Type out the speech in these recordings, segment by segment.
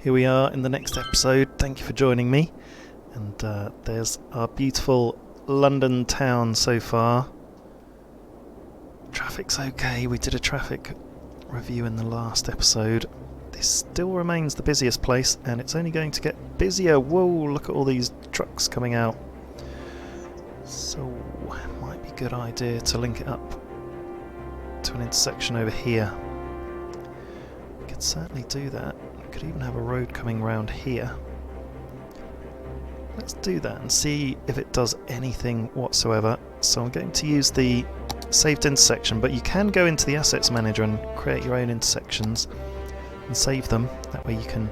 Here we are in the next episode. Thank you for joining me. And there's our beautiful London town so far. Traffic's okay. We did a traffic review in the last episode. This still remains the busiest place, and it's only going to get busier. Whoa, look at all these trucks coming out. So, it might be a good idea to link it up to an intersection over here. We could certainly do that. We could even have a road coming round here. Let's do that and see if it does anything whatsoever. So I'm going to use the saved intersection, but you can go into the assets manager and create your own intersections and save them. That way you can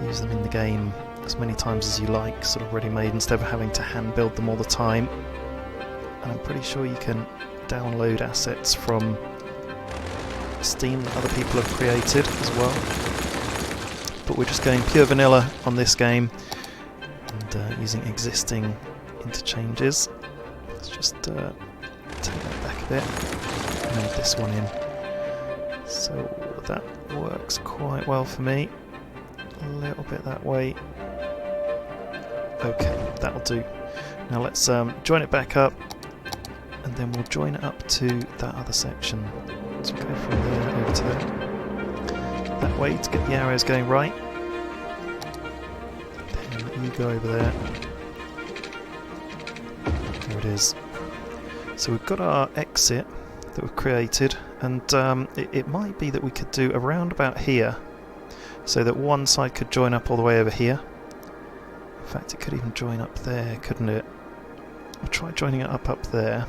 use them in the game as many times as you like, sort of ready-made, instead of having to hand build them all the time. And I'm pretty sure you can download assets from Steam that other people have created as well. But we're just going pure vanilla on this game and using existing interchanges. Let's just take that back a bit and move this one in. So that works quite well for me. A little bit that way. Okay, that'll do. Now let's join it back up, and then we'll join it up to that other section. So we'll go from there over to there. That way to get the arrows going right. Then you go over there. There it is. So we've got our exit that we've created, and it might be that we could do a roundabout here, so that one side could join up all the way over here. In fact, it could even join up there, couldn't it? I'll try joining it up there.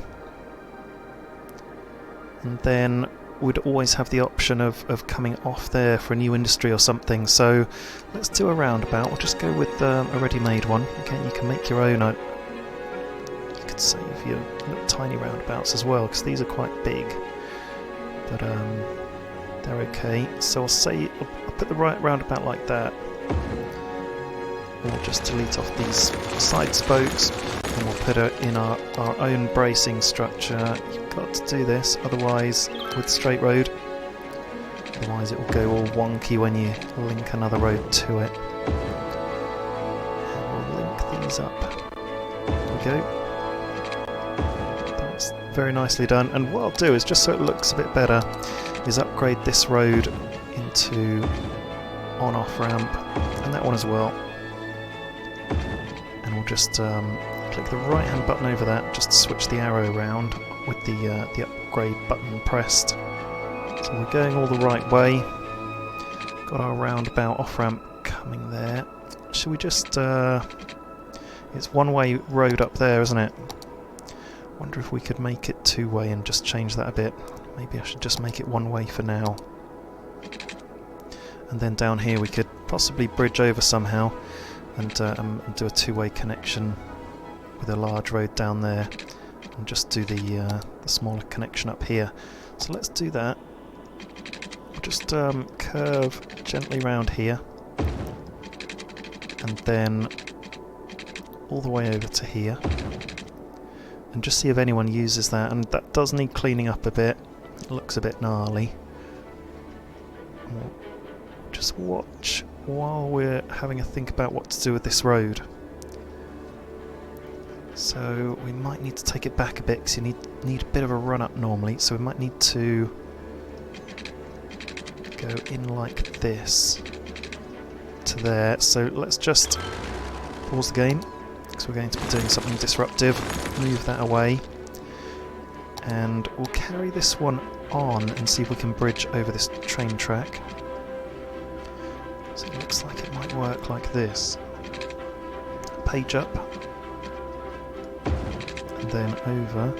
And then we'd always have the option of coming off there for a new industry or something. So let's do a roundabout. We'll just go with a ready-made one. Again, you can make your own. You could save your little tiny roundabouts as well, because these are quite big. But they're okay. So I'll put the right roundabout like that. We'll just delete off these side spokes, and we'll put it in our own bracing structure. You've got to do this, otherwise, with straight road, otherwise it will go all wonky when you link another road to it. And we'll link these up. There we go. That's very nicely done. And what I'll do is, just so it looks a bit better, is upgrade this road into on-off ramp, and that one as well. And we'll just click the right hand button over that just to switch the arrow around with the upgrade button pressed. So we're going all the right way. Got our roundabout off ramp coming there. Should we just it's one-way road up there, isn't it? Wonder if we could make it two-way and just change that a bit. Maybe I should just make it one-way for now. And then down here we could possibly bridge over somehow and do a two-way connection with a large road down there, and just do the smaller connection up here. So let's do that. We'll just curve gently round here, and then all the way over to here, and just see if anyone uses that. And that does need cleaning up a bit. It looks a bit gnarly. We'll just watch while we're having a think about what to do with this road. So we might need to take it back a bit, because you need a bit of a run up normally, so we might need to go in like this to there. So let's just pause the game, because we're going to be doing something disruptive. Move that away, and we'll carry this one on and see if we can bridge over this train track. So it looks like it might work like this. Page up, and then over.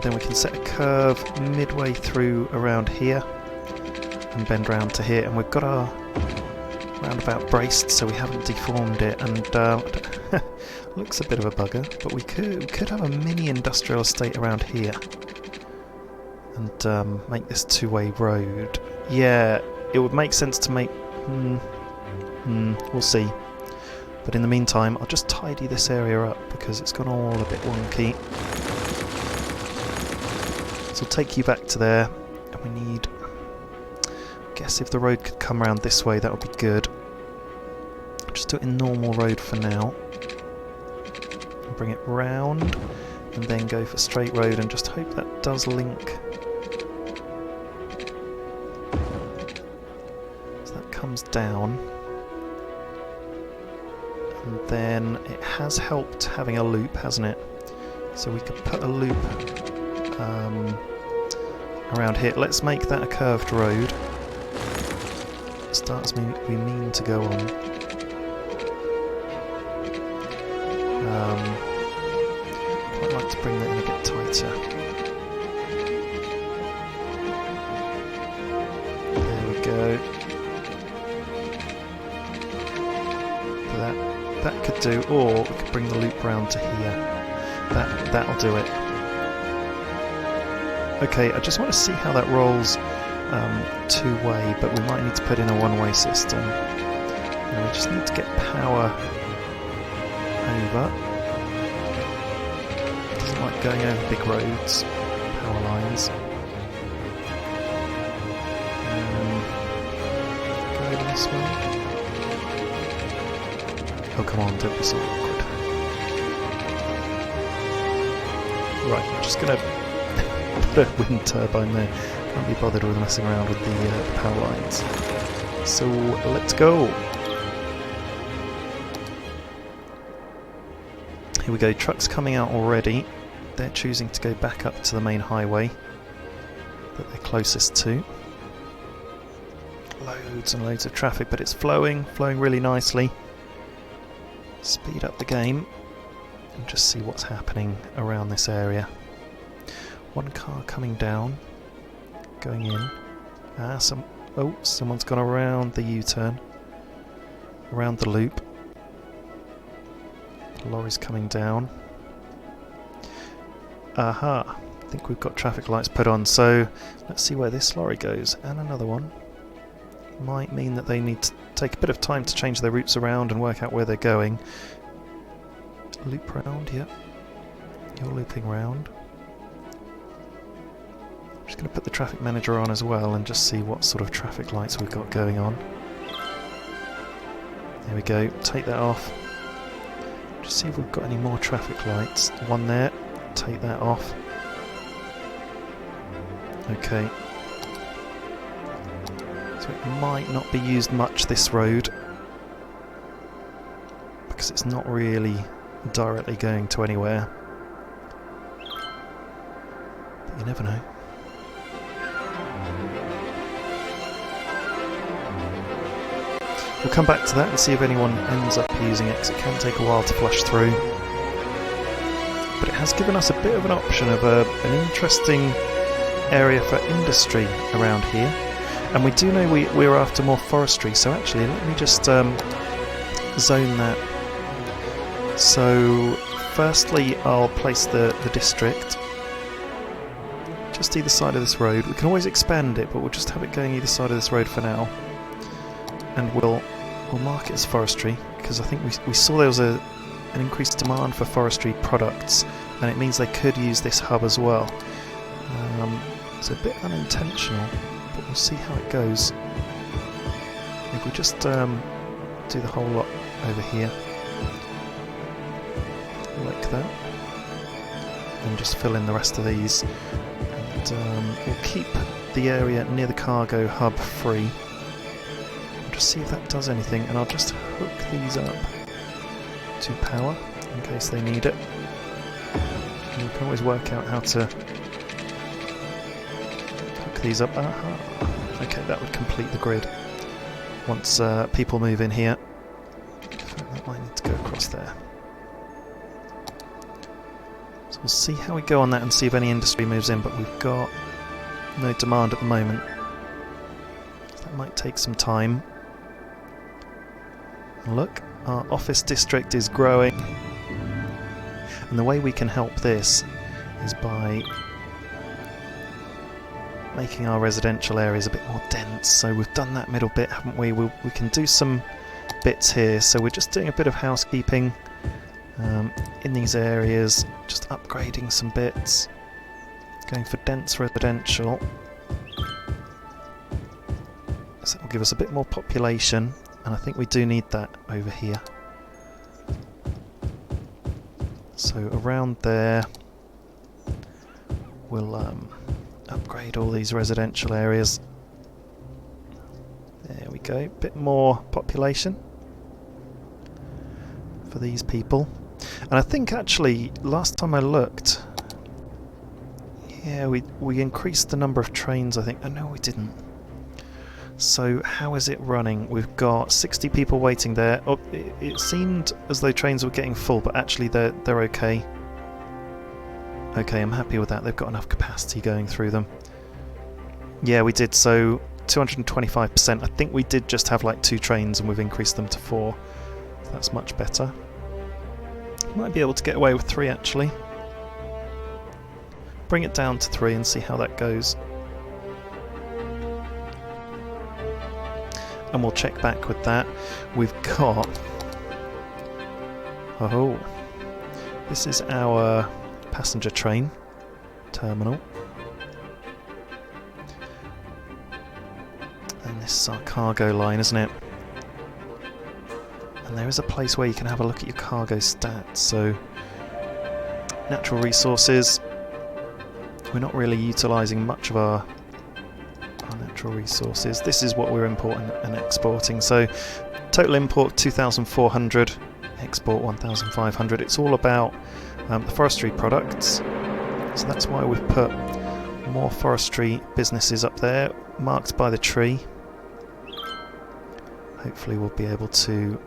Then we can set a curve midway through around here and bend round to here, and we've got our roundabout braced, so we haven't deformed it, and looks a bit of a bugger, but we could have a mini industrial estate around here and make this two-way road. Yeah, it would make sense to make... we'll see. But in the meantime, I'll just tidy this area up, because it's gone all a bit wonky. So I'll take you back to there, and we need guess if the road could come around this way, that would be good. Just do it in normal road for now. And bring it round, and then go for straight road, and just hope that does link. So that comes down. And then it has helped having a loop, hasn't it? So we could put a loop around here. Let's make that a curved road. It starts we mean to go on. I'd like to bring that in a bit tighter. There we go. That could do, or we could bring the loop round to here. That'll do it. Okay, I just want to see how that rolls two-way, but we might need to put in a one-way system. And we just need to get power over. Doesn't like going over big roads, power lines. Go over this way. Oh, come on, don't be so awkward. Right, I'm just going to put a wind turbine there. Can't be bothered with messing around with the power lines. So, let's go! Here we go, trucks coming out already. They're choosing to go back up to the main highway that they're closest to. Loads and loads of traffic, but it's flowing really nicely. Speed up the game and just see what's happening around this area. One car coming down, going in. Someone's gone around the U-turn, around the loop. The lorry's coming down. Aha! I think we've got traffic lights put on, so let's see where this lorry goes. And another one. Might mean that they need to take a bit of time to change their routes around and work out where they're going. Loop round, yep. You're looping round. I'm just going to put the traffic manager on as well and just see what sort of traffic lights we've got going on. There we go, take that off. Just see if we've got any more traffic lights. One there, take that off. Okay. So it might not be used much, this road, because it's not really directly going to anywhere. But you never know. We'll come back to that and see if anyone ends up using it, because it can take a while to flush through. But it has given us a bit of an option of an interesting area for industry around here. And we do know we're after more forestry, so actually let me just zone that. So firstly I'll place the district just either side of this road. We can always expand it, but we'll just have it going either side of this road for now. And we'll mark it as forestry, because I think we saw there was an increased demand for forestry products, and it means they could use this hub as well. It's a bit unintentional, but we'll see how it goes. If we just do the whole lot over here, like that, and just fill in the rest of these, and we'll keep the area near the cargo hub free. Just see if that does anything, and I'll just hook these up to power in case they need it. And you can always work out how to hook these up. Aha. Okay, that would complete the grid once people move in here. In fact, that might need to go across there. So we'll see how we go on that and see if any industry moves in, but we've got no demand at the moment. So that might take some time. Look, our office district is growing, and the way we can help this is by making our residential areas a bit more dense. So we've done that middle bit, haven't we? We can do some bits here, so we're just doing a bit of housekeeping in these areas, just upgrading some bits, going for dense residential. So it'll give us a bit more population, and I think we do need that over here. So around there, we'll upgrade all these residential areas. There we go, bit more population for these people. And I think actually, last time I looked, yeah, we increased the number of trains, I think. Oh no, we didn't. So how is it running? We've got 60 people waiting there. Oh, it seemed as though trains were getting full, but actually they're okay. Okay, I'm happy with that. They've got enough capacity going through them. Yeah, we did. So 225%. I think we did just have like 2 trains, and we've increased them to 4. So that's much better. Might be able to get away with 3 actually. Bring it down to 3 and see how that goes. And we'll check back with that. We've got... oh, this is our passenger train terminal. And this is our cargo line, isn't it? And there is a place where you can have a look at your cargo stats. So, natural resources. We're not really utilising much of our natural resources. This is what we're importing and exporting. So total import 2,400, export 1,500. It's all about the forestry products. So that's why we've put more forestry businesses up there, marked by the tree. Hopefully we'll be able to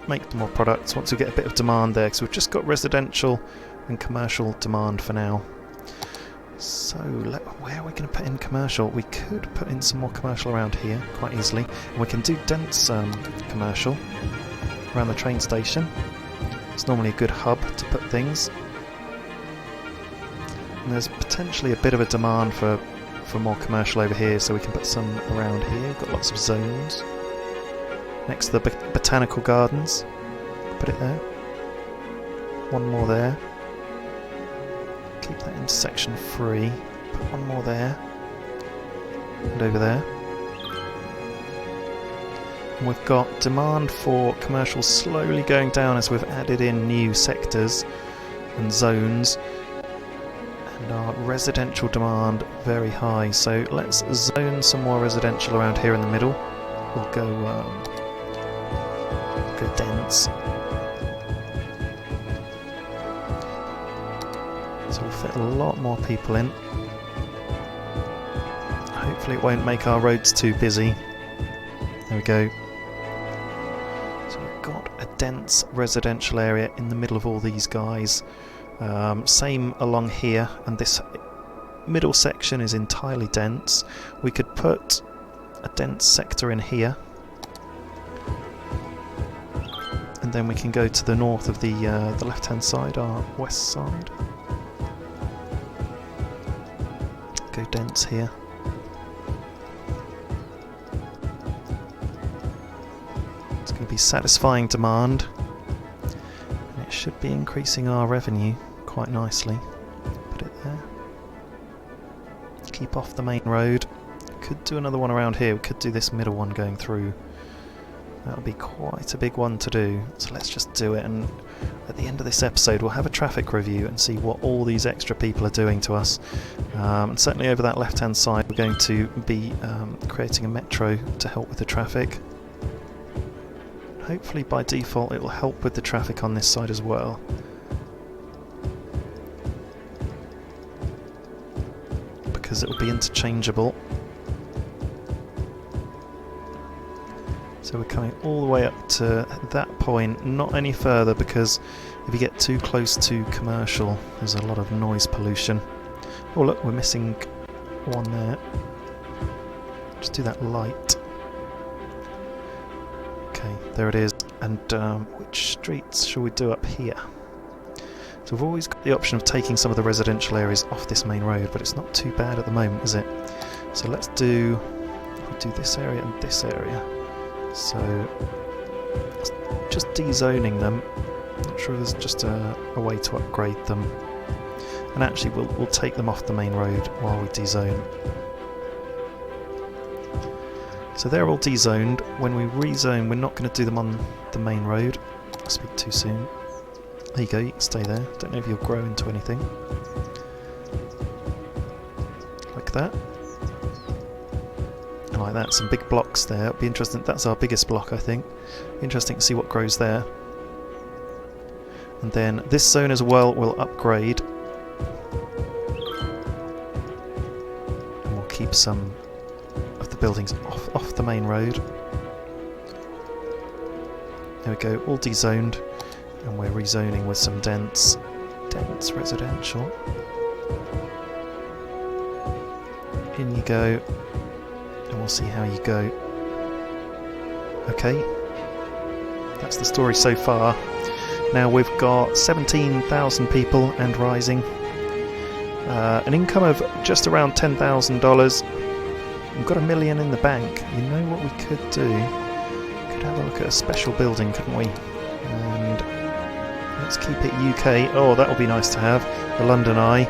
make more products once we get a bit of demand there, because we've just got residential and commercial demand for now. So, where are we going to put in commercial? We could put in some more commercial around here, quite easily. And we can do dense commercial around the train station. It's normally a good hub to put things. And there's potentially a bit of a demand for more commercial over here, so we can put some around here. We've got lots of zones. Next to the botanical gardens. Put it there. One more there. Keep that intersection free. Put one more there. And over there. And we've got demand for commercial slowly going down as we've added in new sectors and zones. And our residential demand very high. So let's zone some more residential around here in the middle. We'll go dense. So we'll fit a lot more people in. Hopefully it won't make our roads too busy. There we go. So we've got a dense residential area in the middle of all these guys. Same along here, and this middle section is entirely dense. We could put a dense sector in here. And then we can go to the north of the left-hand side, our west side. Go dense here. It's going to be satisfying demand, and it should be increasing our revenue quite nicely. Put it there. Keep off the main road. Could do another one around here. We could do this middle one going through. That'll be quite a big one to do, so let's just do it, and at the end of this episode we'll have a traffic review and see what all these extra people are doing to us. And certainly over that left hand side we're going to be creating a metro to help with the traffic. Hopefully by default it will help with the traffic on this side as well. Because it will be interchangeable. So we're coming all the way up to that point, not any further, because if you get too close to commercial, there's a lot of noise pollution. Oh look, we're missing one there. Just do that light. Okay, there it is. And which streets shall we do up here? So we've always got the option of taking some of the residential areas off this main road, but it's not too bad at the moment, is it? So let's do, if we do this area and this area. So, just dezoning them. Not sure there's just a way to upgrade them. And actually, we'll take them off the main road while we dezone. So they're all dezoned. When we rezone, we're not going to do them on the main road. I speak too soon. There you go, you can stay there. Don't know if you'll grow into anything. Like that. And like that, some big blocks there. It'll be interesting. That's our biggest block, I think. Interesting to see what grows there. And then this zone as well will upgrade. And we'll keep some of the buildings off the main road. There we go, all dezoned. And we're rezoning with some dense residential. In you go. And we'll see how you go. Okay. That's the story so far. Now we've got 17,000 people and rising. An income of just around $10,000. We've got $1 million in the bank. You know what we could do? We could have a look at a special building, couldn't we? And let's keep it UK. Oh, that'll be nice to have. The London Eye.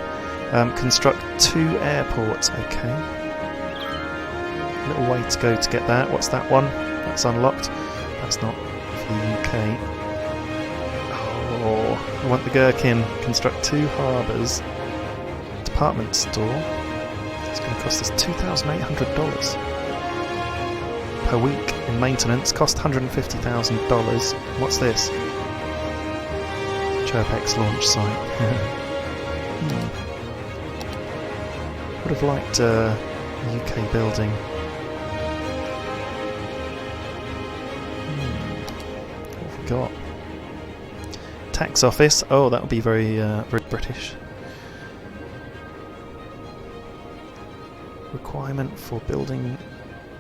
Construct 2 airports. Okay. Little way to go to get that. What's that one? That's unlocked. That's not for the UK. Oh, I want the gherkin. Construct 2 harbours. Department store. It's going to cost us $2,800 per week in maintenance. Cost $150,000. What's this? Chirpex launch site. Would have liked a UK building. What have we got? Tax office. Oh, that would be very British. Requirement for building.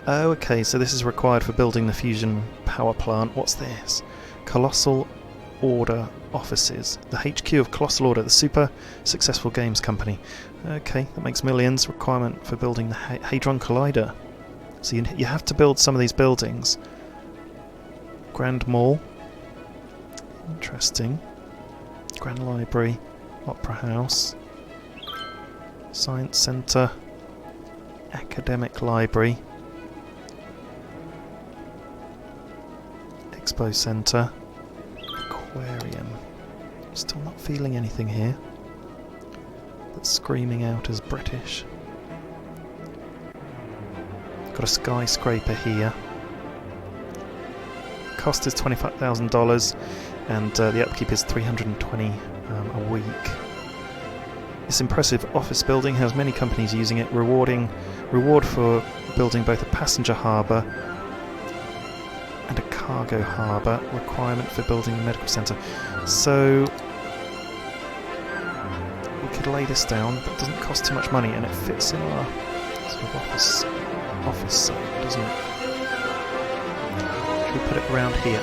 Oh, okay. So this is required for building the fusion power plant. What's this? Colossal Order offices. The HQ of Colossal Order, the super successful games company. Okay, that makes millions. Requirement for building the Hadron Collider. So you have to build some of these buildings. Grand Mall. Interesting. Grand Library. Opera House. Science Centre. Academic Library. Expo Centre. Aquarium. Still not feeling anything here that's screaming out as British. Got a skyscraper here. Cost is $25,000 and the upkeep is $320 a week. This impressive office building has many companies using it. Reward for building both a passenger harbour and a cargo harbour. Requirement for building a medical centre. So we could lay this down, but it doesn't cost too much money, and it fits in our sort of office site, doesn't it? Should we put it around here?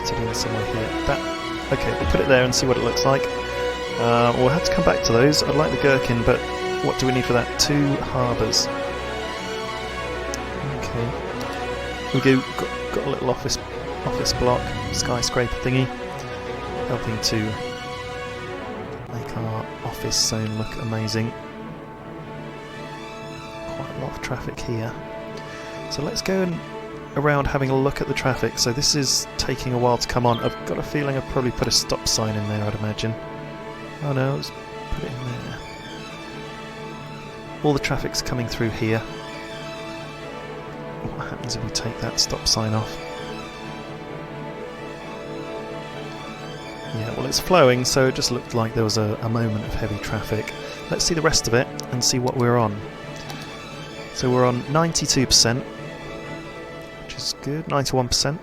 Fit it in somewhere here. Okay, we'll put it there and see what it looks like. We'll have to come back to those. I'd like the gherkin, but what do we need for that? 2 harbours. Okay. We got a little office block, skyscraper thingy, helping to make our office zone look amazing. Quite a lot of traffic here. So let's go around having a look at the traffic. So this is taking a while to come on. I've got a feeling I've probably put a stop sign in there, I'd imagine. Oh no, let's put it in there. All the traffic's coming through here. What happens if we take that stop sign off? Yeah, well it's flowing, so it just looked like there was a moment of heavy traffic. Let's see the rest of it and see what we're on. So we're on 92%, which is good, 91%.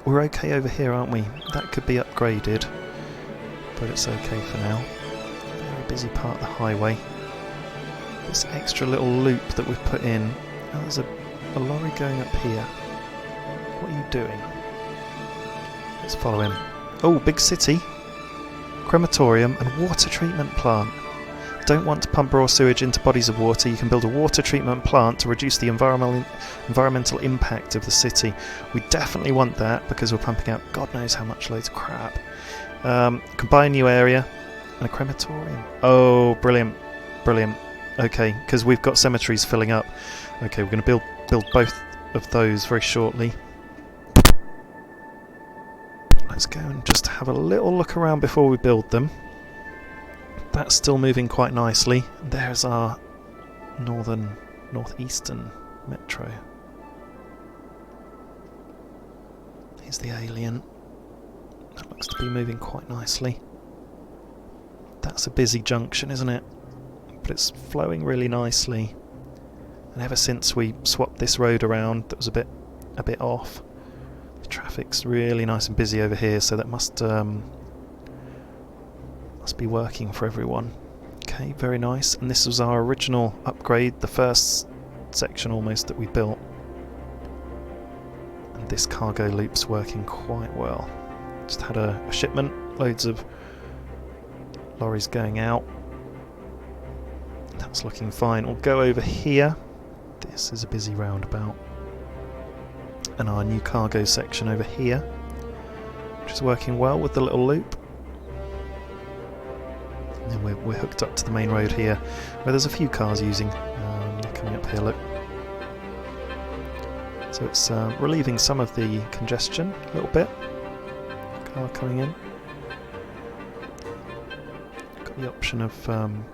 We're okay over here, aren't we? That could be upgraded, but it's okay for now. Very busy part of the highway. This extra little loop that we've put in. Oh, there's a lorry going up here. What are you doing? Let's follow him. Oh, big city. Crematorium and water treatment plant. Don't want to pump raw sewage into bodies of water? You can build a water treatment plant to reduce the environmental impact of the city. We definitely want that because we're pumping out God knows how much loads of crap. Combine new area and a crematorium. Oh, brilliant. Brilliant. Okay, because we've got cemeteries filling up. Okay, we're going to build both of those very shortly. Let's go and just have a little look around before we build them. That's still moving quite nicely. There's our northeastern metro. Here's the alien. That looks to be moving quite nicely. That's a busy junction, isn't it? But it's flowing really nicely. And ever since we swapped this road around that was a bit off, the traffic's really nice and busy over here, so that must be working for everyone. Okay, very nice. And this was our original upgrade, the first section almost that we built. And this cargo loop's working quite well. Just had a shipment, loads of lorries going out. That's looking fine. We'll go over here. This is a busy roundabout. And our new cargo section over here, which is working well with the little loop. And then we're hooked up to the main road here, where there's a few cars using. They're coming up here, look. So it's relieving some of the congestion a little bit. Car coming in. Got the option of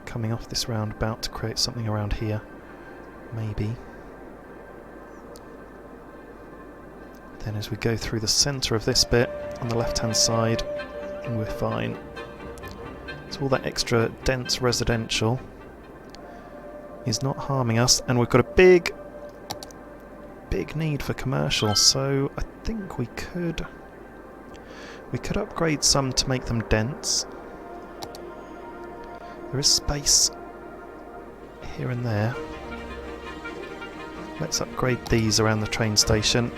coming off this roundabout to create something around here. Maybe. Then as we go through the centre of this bit on the left hand side, and we're fine. So all that extra dense residential is not harming us, and we've got a big need for commercial, so I think we could upgrade some to make them dense. There is space here and there. Let's upgrade these around the train station,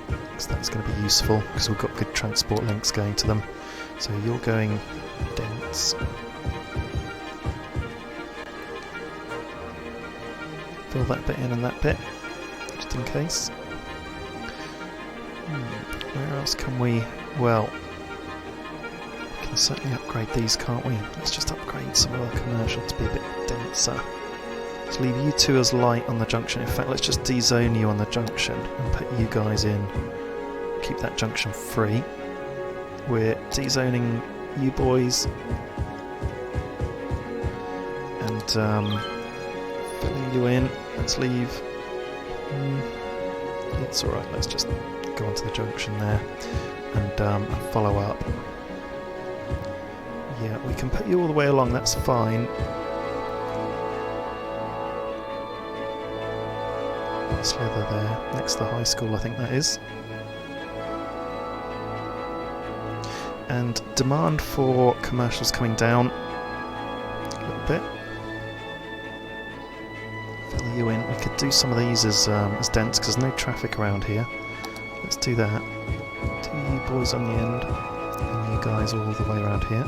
because that's going to be useful, because we've got good transport links going to them. So you're going dense. Fill that bit in and that bit, just in case. Where else can we... Well, we can certainly upgrade these, can't we? Let's just upgrade some of our commercial to be a bit denser. Let's leave you two as light on the junction. In fact, let's just dezone you on the junction and put you guys in. Keep that junction free. We're dezoning you boys and filling you in. Let's leave. It's alright, let's just go onto the junction there and follow up. Yeah, we can put you all the way along, that's fine. Slither there, next to the high school, I think that is. And demand for commercials coming down a little bit. Fill you in. We could do some of these as dense because there's no traffic around here. Let's do that. Do you boys on the end, and you guys all the way around here.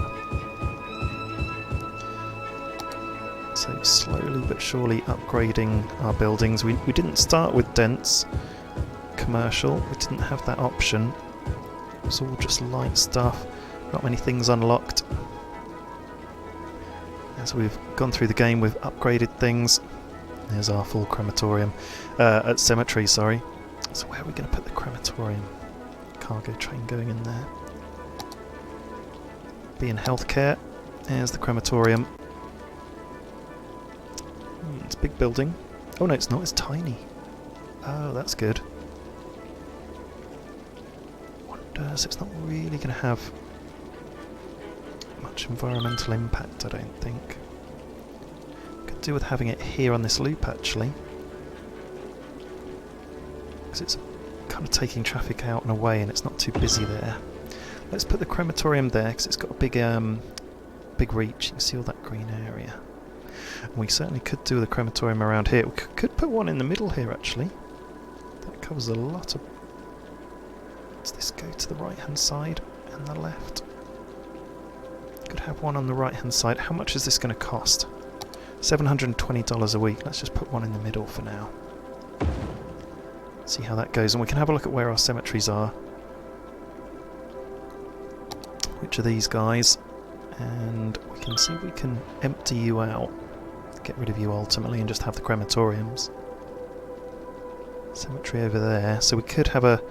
So slowly but surely upgrading our buildings. We didn't start with dense commercial. We didn't have that option. It was all just light stuff. Not many things unlocked. As we've gone through the game, we've upgraded things. There's our full crematorium. Cemetery, sorry. So where are we going to put the crematorium? Cargo train going in there. Be in healthcare. There's the crematorium. It's a big building. Oh no, it's not. It's tiny. Oh, that's good. So it's not really going to have much environmental impact, I don't think. Could do with having it here on this loop, actually, because it's kind of taking traffic out and away, and it's not too busy there. Let's put the crematorium there because it's got a big reach. You can see all that green area. And we certainly could do the crematorium around here. We could put one in the middle here, actually. That covers a lot of... Does this go to the right hand side and the left? Could have one on the right hand side. How much is this going to cost? $720 a week. Let's just put one in the middle for now. See how that goes, and we can have a look at where our cemeteries are. Which are these guys? And we can see if we can empty you out. get rid of you ultimately and just have the crematoriums. Cemetery over there, so we could have a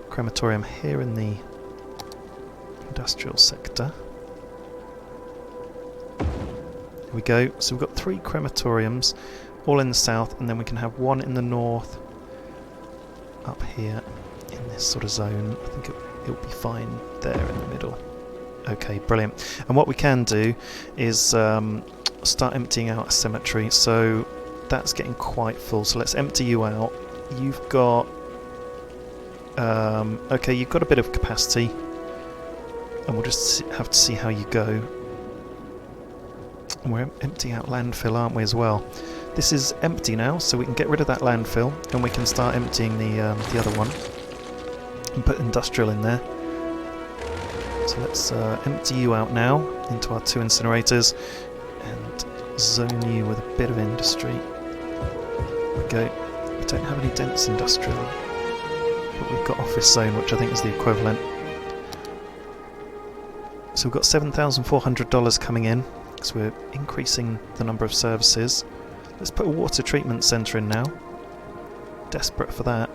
crematorium here in the industrial sector. Here we go, so we've got 3 crematoriums, all in the south, and then we can have one in the north, up here, in this sort of zone. I think it'll be fine there in the middle. Okay, brilliant. And what we can do is start emptying out a cemetery, so that's getting quite full, so let's empty you out. You've got okay, you've got a bit of capacity, and we'll just have to see how you go. And we're emptying out landfill, aren't we, as well? This is empty now, so we can get rid of that landfill, and we can start emptying the other one and put industrial in there. So let's empty you out now into our 2 incinerators and zone you with a bit of industry. There we go. We don't have any dense industrial, but we've got office zone, which I think is the equivalent. So we've got $7,400 coming in, because we're increasing the number of services. Let's put a water treatment centre in now. Desperate for that.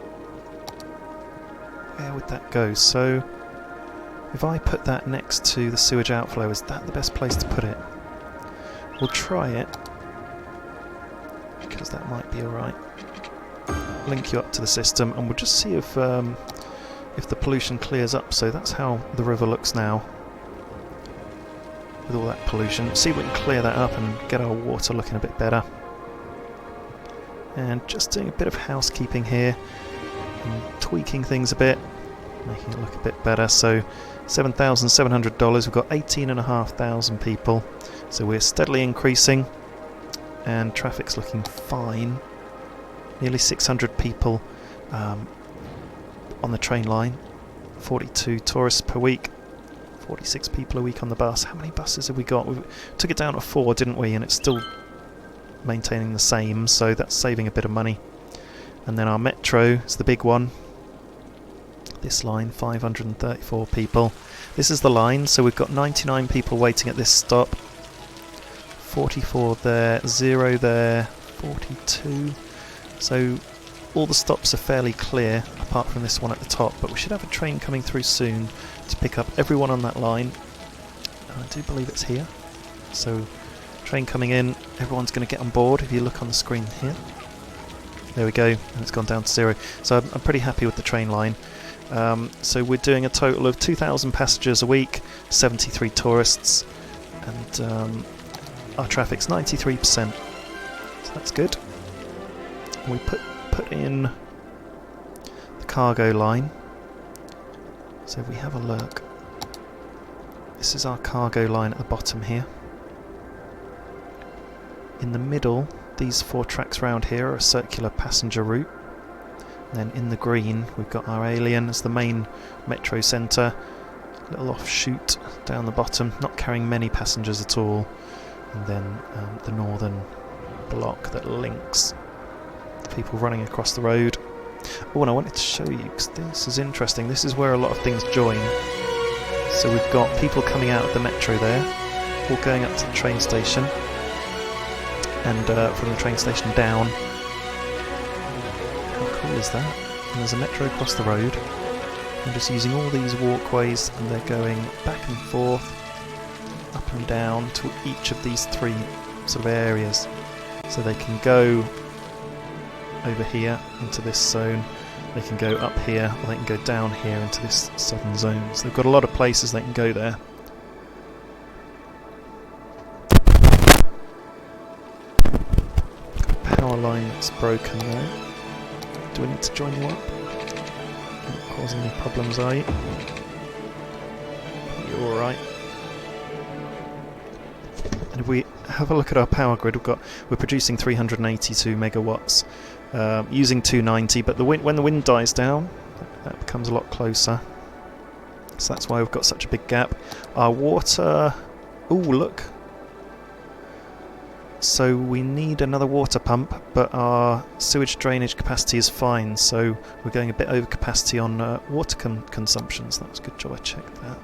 Where would that go? So if I put that next to the sewage outflow, is that the best place to put it? We'll try it, because that might be alright. Link you up to the system, and we'll just see if the pollution clears up. So that's how the river looks now, with all that pollution. See if we can clear that up and get our water looking a bit better. And just doing a bit of housekeeping here, and tweaking things a bit, making it look a bit better. So $7,700, we've got 18,500 people, so we're steadily increasing, and traffic's looking fine. Nearly 600 people on the train line, 42 tourists per week, 46 people a week on the bus. How many buses have we got? We took it down to 4, didn't we? And it's still maintaining the same, so that's saving a bit of money. And then our metro is the big one. This line, 534 people. This is the line, so we've got 99 people waiting at this stop. 44 there, 0 there, 42. So all the stops are fairly clear, apart from this one at the top, but we should have a train coming through soon to pick up everyone on that line. And I do believe it's here. So train coming in, everyone's going to get on board. If you look on the screen here, there we go, and it's gone down to 0. So I'm pretty happy with the train line. So we're doing a total of 2,000 passengers a week, 73 tourists, and our traffic's 93%. So that's good. We put in the cargo line. So if we have a look, this is our cargo line at the bottom here. In the middle, these 4 tracks round here are a circular passenger route. And then in the green, we've got our Alien as the main metro centre. Little offshoot down the bottom, not carrying many passengers at all. And then the northern block that links people running across the road. Oh, and I wanted to show you, because this is interesting. This is where a lot of things join. So we've got people coming out of the metro there, all going up to the train station, and from the train station down. How cool is that? And there's a metro across the road. I'm just using all these walkways, and they're going back and forth, up and down to each of these 3 sort of areas. So they can go over here into this zone, they can go up here, or they can go down here into this southern zone. So they've got a lot of places they can go there. Power line that's broken there. Do we need to join you up? Not causing any problems, are you? You're alright. And if we have a look at our power grid, we're producing 382 megawatts, using 290, but when the wind dies down, that becomes a lot closer. So that's why we've got such a big gap. Our water... ooh, look! So we need another water pump, but our sewage drainage capacity is fine, so we're going a bit over capacity on water consumption, so that was a good job I checked that.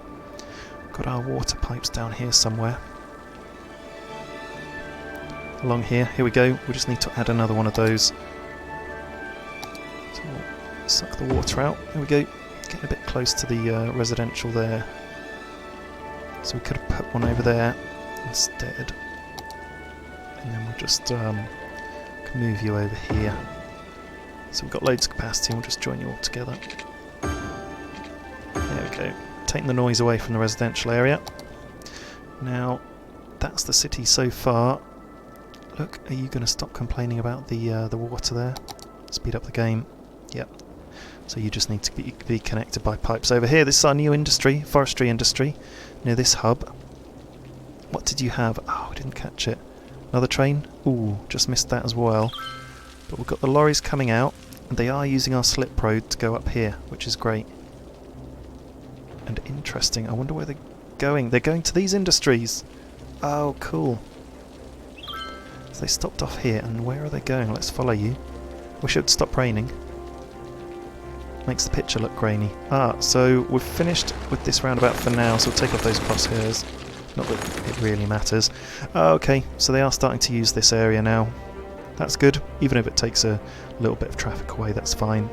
Got our water pipes down here somewhere. along here. Here we go. We just need to add another one of those. So we'll suck the water out. There we go. Getting a bit close to the residential there. So we could have put one over there instead. And then we'll just move you over here. So we've got loads of capacity and we'll just join you all together. There we go. Taking the noise away from the residential area. Now, that's the city so far. Look, are you going to stop complaining about the water there? Speed up the game. Yep. So you just need to be connected by pipes over here. This is our new industry, forestry industry, near this hub. What did you have? Oh, I didn't catch it. Another train? Ooh, just missed that as well. But we've got the lorries coming out, and they are using our slip road to go up here, which is great. And interesting, I wonder where they're going. They're going to these industries! Oh, cool. So they stopped off here, and where are they going? Let's follow you. Wish it would stop raining. Makes the picture look grainy. Ah, so we've finished with this roundabout for now, so we'll take off those crosshairs. Not that it really matters. Okay, so they are starting to use this area now. That's good, even if it takes a little bit of traffic away, that's fine.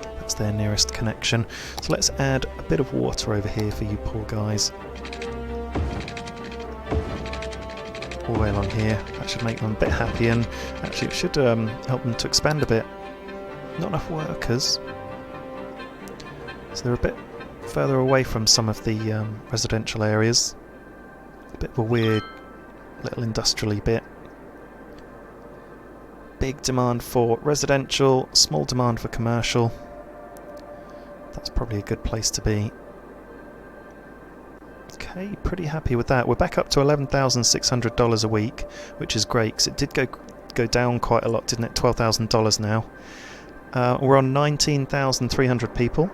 That's their nearest connection. So let's add a bit of water over here for you poor guys. All the way along here. That should make them a bit happy, and actually it should help them to expand a bit. Not enough workers. So they're a bit further away from some of the residential areas. A bit of a weird little industrially bit. Big demand for residential, small demand for commercial. That's probably a good place to be. Okay, pretty happy with that. We're back up to $11,600 a week, which is great, because it did go down quite a lot, didn't it? $12,000 now. We're on 19,300 people.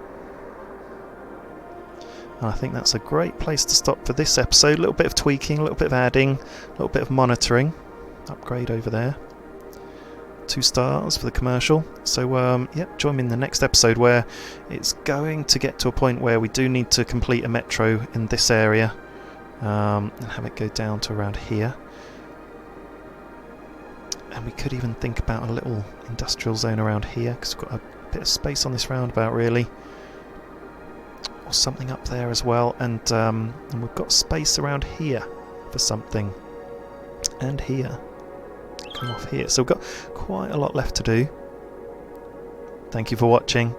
And I think that's a great place to stop for this episode. A little bit of tweaking, a little bit of adding, a little bit of monitoring. Upgrade over there. 2 stars for the commercial. So yep, join me in the next episode where it's going to get to a point where we do need to complete a metro in this area and have it go down to around here. And we could even think about a little industrial zone around here, because we've got a bit of space on this roundabout really. Or something up there as well, and we've got space around here for something. And here. Come off here. So we've got quite a lot left to do. Thank you for watching.